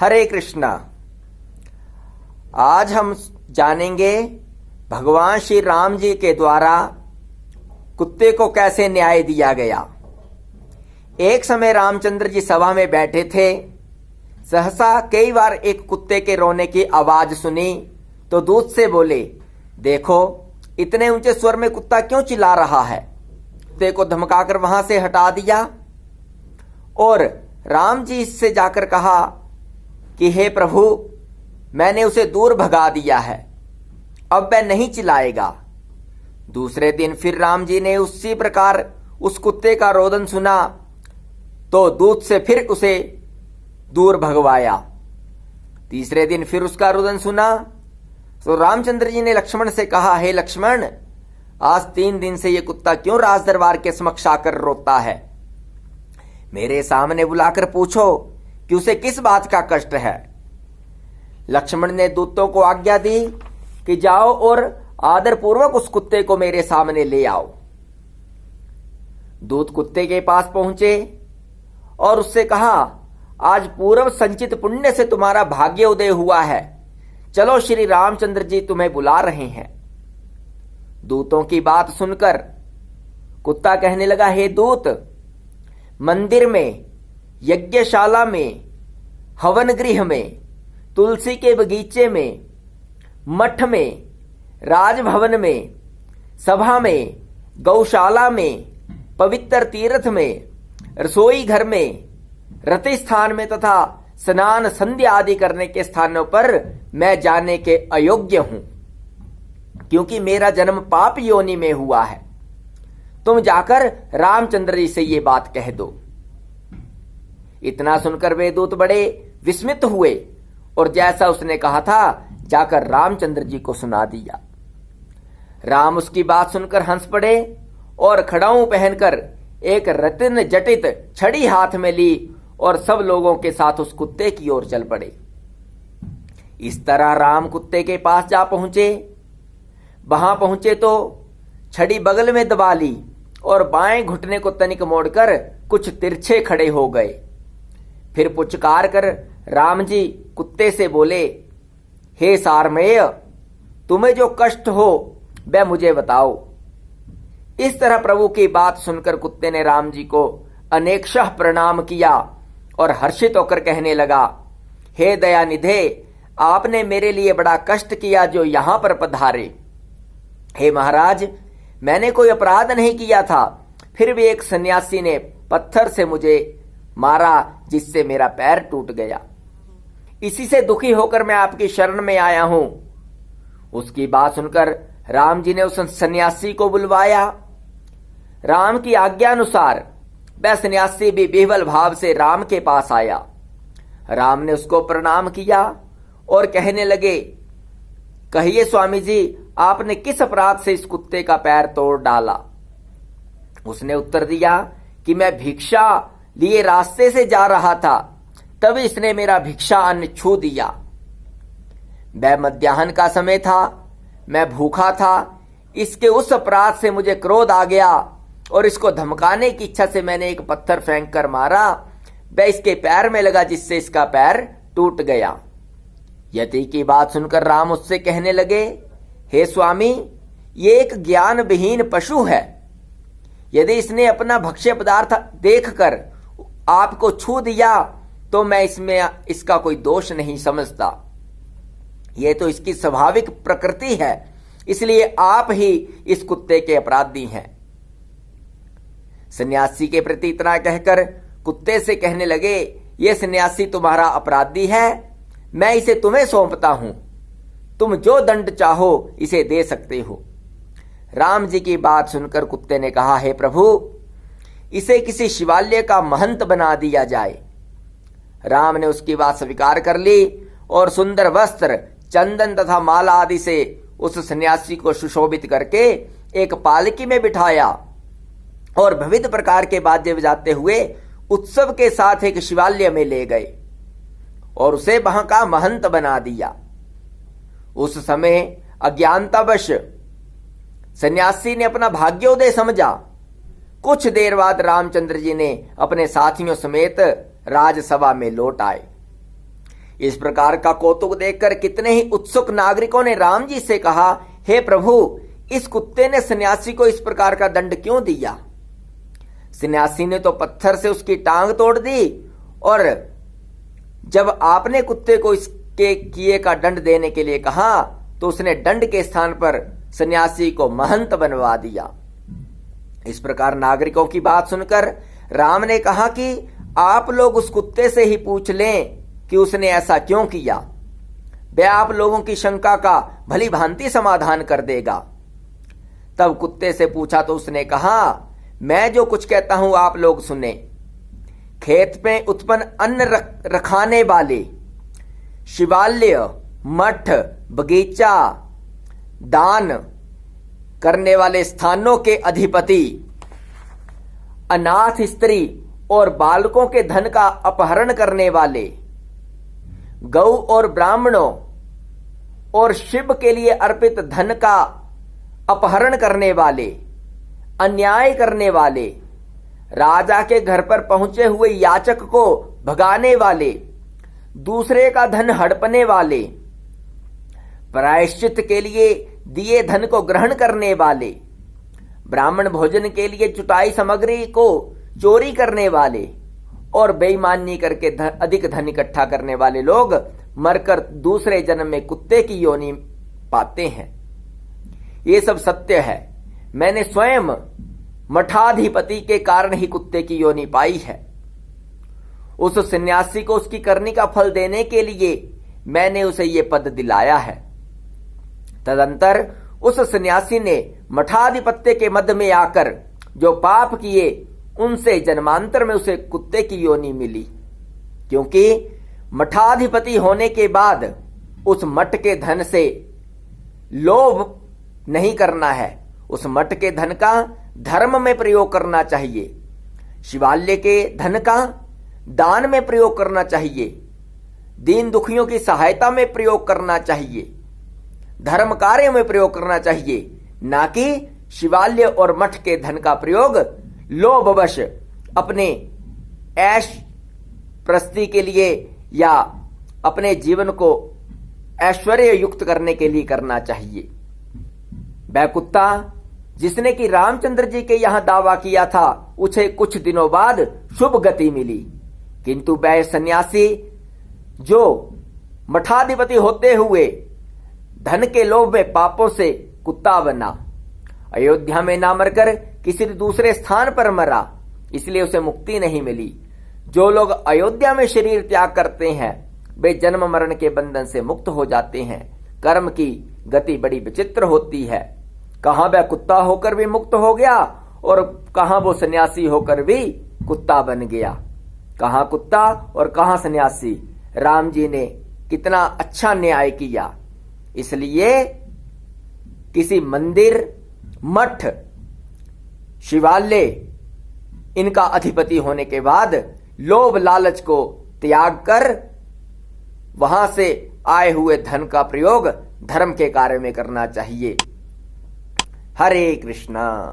हरे कृष्णा। आज हम जानेंगे भगवान श्री राम जी के द्वारा कुत्ते को कैसे न्याय दिया गया। एक समय रामचंद्र जी सभा में बैठे थे। सहसा कई बार एक कुत्ते के रोने की आवाज सुनी तो दूत से बोले, देखो इतने ऊंचे स्वर में कुत्ता क्यों चिल्ला रहा है। कुत्ते को धमकाकर वहां से हटा दिया और राम जी से जाकर कहा कि हे प्रभु, मैंने उसे दूर भगा दिया है, अब वह नहीं चिल्लाएगा। दूसरे दिन फिर राम जी ने उसी प्रकार उस कुत्ते का रोदन सुना तो दूत से फिर उसे दूर भगवाया। तीसरे दिन फिर उसका रोदन सुना तो रामचंद्र जी ने लक्ष्मण से कहा, हे लक्ष्मण, आज 3 दिन से यह कुत्ता क्यों राज दरबार के समक्ष आकर रोता है। मेरे सामने बुलाकर पूछो कि उसे किस बात का कष्ट है। लक्ष्मण ने दूतों को आज्ञा दी कि जाओ और आदरपूर्वक उस कुत्ते को मेरे सामने ले आओ। दूत कुत्ते के पास पहुंचे और उससे कहा, आज पूर्व संचित पुण्य से तुम्हारा भाग्य उदय हुआ है, चलो श्री रामचंद्र जी तुम्हें बुला रहे हैं। दूतों की बात सुनकर कुत्ता कहने लगा, हे दूत, मंदिर में, यज्ञशाला में, हवन गृह में, तुलसी के बगीचे में, मठ में, राजभवन में, सभा में, गौशाला में, पवित्र तीर्थ में, रसोई घर में, रति स्थान में तथा स्नान संध्या आदि करने के स्थानों पर मैं जाने के अयोग्य हूं, क्योंकि मेरा जन्म पाप योनि में हुआ है। तुम जाकर रामचंद्र जी से ये बात कह दो। इतना सुनकर वे दूत बड़े विस्मित हुए और जैसा उसने कहा था जाकर रामचंद्र जी को सुना दिया। राम उसकी बात सुनकर हंस पड़े और खड़ाऊं पहनकर एक रत्न जटित छड़ी हाथ में ली और सब लोगों के साथ उस कुत्ते की ओर चल पड़े। इस तरह राम कुत्ते के पास जा पहुंचे। वहां पहुंचे तो छड़ी बगल में दबा ली और बाएं घुटने को तनिक मोड़कर कुछ तिरछे खड़े हो गए। फिर पुचकार कर राम जी कुत्ते से बोले, हे सारमेय, तुम्हें जो कष्ट हो वह मुझे बताओ। इस तरह प्रभु की बात सुनकर कुत्ते ने राम जी को अनेकशः प्रणाम किया और हर्षित होकर कहने लगा, हे दयानिधे, आपने मेरे लिए बड़ा कष्ट किया जो यहां पर पधारे। हे महाराज, मैंने कोई अपराध नहीं किया था, फिर भी एक सन्यासी ने पत्थर से मुझे मारा जिससे मेरा पैर टूट गया। इसी से दुखी होकर मैं आपकी शरण में आया हूं। उसकी बात सुनकर राम जी ने उस सन्यासी को बुलवाया। राम की आज्ञा अनुसार वह सन्यासी भी विह्वल भाव से राम के पास आया। राम ने उसको प्रणाम किया और कहने लगे, कहिए स्वामी जी, आपने किस अपराध से इस कुत्ते का पैर तोड़ डाला। उसने उत्तर दिया कि मैं भिक्षा लिए रास्ते से जा रहा था, तभी इसने मेरा भिक्षा अन्न छू दिया। वह मध्याह्न का समय था, मैं भूखा था, इसके उस अपराध से मुझे क्रोध आ गया और इसको धमकाने की इच्छा से मैंने एक पत्थर फेंक कर मारा। वह इसके पैर में लगा जिससे इसका पैर टूट गया। यति की बात सुनकर राम उससे कहने लगे, हे स्वामी, ये एक ज्ञान विहीन पशु है। यदि इसने अपना भक्ष्य पदार्थ देखकर आपको छू दिया तो मैं इसमें इसका कोई दोष नहीं समझता। यह तो इसकी स्वाभाविक प्रकृति है, इसलिए आप ही इस कुत्ते के अपराधी हैं। सन्यासी के प्रति इतना कहकर कुत्ते से कहने लगे, यह सन्यासी तुम्हारा अपराधी है, मैं इसे तुम्हें सौंपता हूं, तुम जो दंड चाहो इसे दे सकते हो। राम जी की बात सुनकर कुत्ते ने कहा, हे प्रभु, इसे किसी शिवालय का महंत बना दिया जाए। राम ने उसकी बात स्वीकार कर ली और सुंदर वस्त्र, चंदन तथा माला आदि से उस सन्यासी को सुशोभित करके एक पालकी में बिठाया और विविध प्रकार के वाद्य बजाते हुए उत्सव के साथ एक शिवालय में ले गए और उसे वहां का महंत बना दिया। उस समय अज्ञानतावश सन्यासी ने अपना भाग्योदय समझा। कुछ देर बाद रामचंद्र जी ने अपने साथियों समेत राजसभा में लौट आए। इस प्रकार का कौतुक देखकर कितने ही उत्सुक नागरिकों ने राम जी से कहा, हे प्रभु, इस कुत्ते ने सन्यासी को इस प्रकार का दंड क्यों दिया? सन्यासी ने तो पत्थर से उसकी टांग तोड़ दी, और जब आपने कुत्ते को इसके किए का दंड देने के लिए कहा तो उसने दंड के स्थान पर सन्यासी को महंत बनवा दिया। इस प्रकार नागरिकों की बात सुनकर राम ने कहा कि आप लोग उस कुत्ते से ही पूछ लें कि उसने ऐसा क्यों किया। वह आप लोगों की शंका का भली भांति समाधान कर देगा। तब कुत्ते से पूछा तो उसने कहा, मैं जो कुछ कहता हूं आप लोग सुने। खेत में उत्पन्न अन्न रखाने वाले, शिवालय, मठ, बगीचा, दान करने वाले स्थानों के अधिपति, अनाथ स्त्री और बालकों के धन का अपहरण करने वाले, गौ और ब्राह्मणों और शिव के लिए अर्पित धन का अपहरण करने वाले, अन्याय करने वाले, राजा के घर पर पहुंचे हुए याचक को भगाने वाले, दूसरे का धन हड़पने वाले, प्रायश्चित के लिए दिए धन को ग्रहण करने वाले, ब्राह्मण भोजन के लिए जुटाई सामग्री को चोरी करने वाले और बेईमानी करके अधिक धन इकट्ठा करने वाले लोग मरकर दूसरे जन्म में कुत्ते की योनि पाते हैं। ये सब सत्य है। मैंने स्वयं मठाधिपति के कारण ही कुत्ते की योनि पाई है। उस सन्यासी को उसकी करनी का फल देने के लिए मैंने उसे ये पद दिलाया है। तदंतर उस सन्यासी ने मठाधिपत्य के मध्य में आकर जो पाप किए उनसे जन्मांतर में उसे कुत्ते की योनि मिली, क्योंकि मठाधिपति होने के बाद उस मठ के धन से लोभ नहीं करना है। उस मठ के धन का धर्म में प्रयोग करना चाहिए, शिवालय के धन का दान में प्रयोग करना चाहिए, दीन दुखियों की सहायता में प्रयोग करना चाहिए, धर्म कार्य में प्रयोग करना चाहिए, ना कि शिवालय और मठ के धन का प्रयोग लोभवश अपने ऐश प्रस्ती के लिए या अपने जीवन को ऐश्वर्य युक्त करने के लिए करना चाहिए। वह कुत्ता जिसने कि रामचंद्र जी के यहां दावा किया था, उसे कुछ दिनों बाद शुभ गति मिली, किंतु वह सन्यासी जो मठाधिपति होते हुए धन के लोभ में पापों से कुत्ता बना, अयोध्या में ना मरकर किसी दूसरे स्थान पर मरा, इसलिए उसे मुक्ति नहीं मिली। जो लोग अयोध्या में शरीर त्याग करते हैं वे जन्म मरण के बंधन से मुक्त हो जाते हैं। कर्म की गति बड़ी विचित्र होती है। कहां वह कुत्ता होकर भी मुक्त हो गया और कहां वो सन्यासी होकर भी कुत्ता बन गया। कहां कुत्ता और कहां सन्यासी। राम जी ने कितना अच्छा न्याय किया। इसलिए किसी मंदिर, मठ, शिवालय इनका अधिपति होने के बाद लोभ लालच को त्याग कर वहां से आए हुए धन का प्रयोग धर्म के कार्य में करना चाहिए। हरे कृष्णा।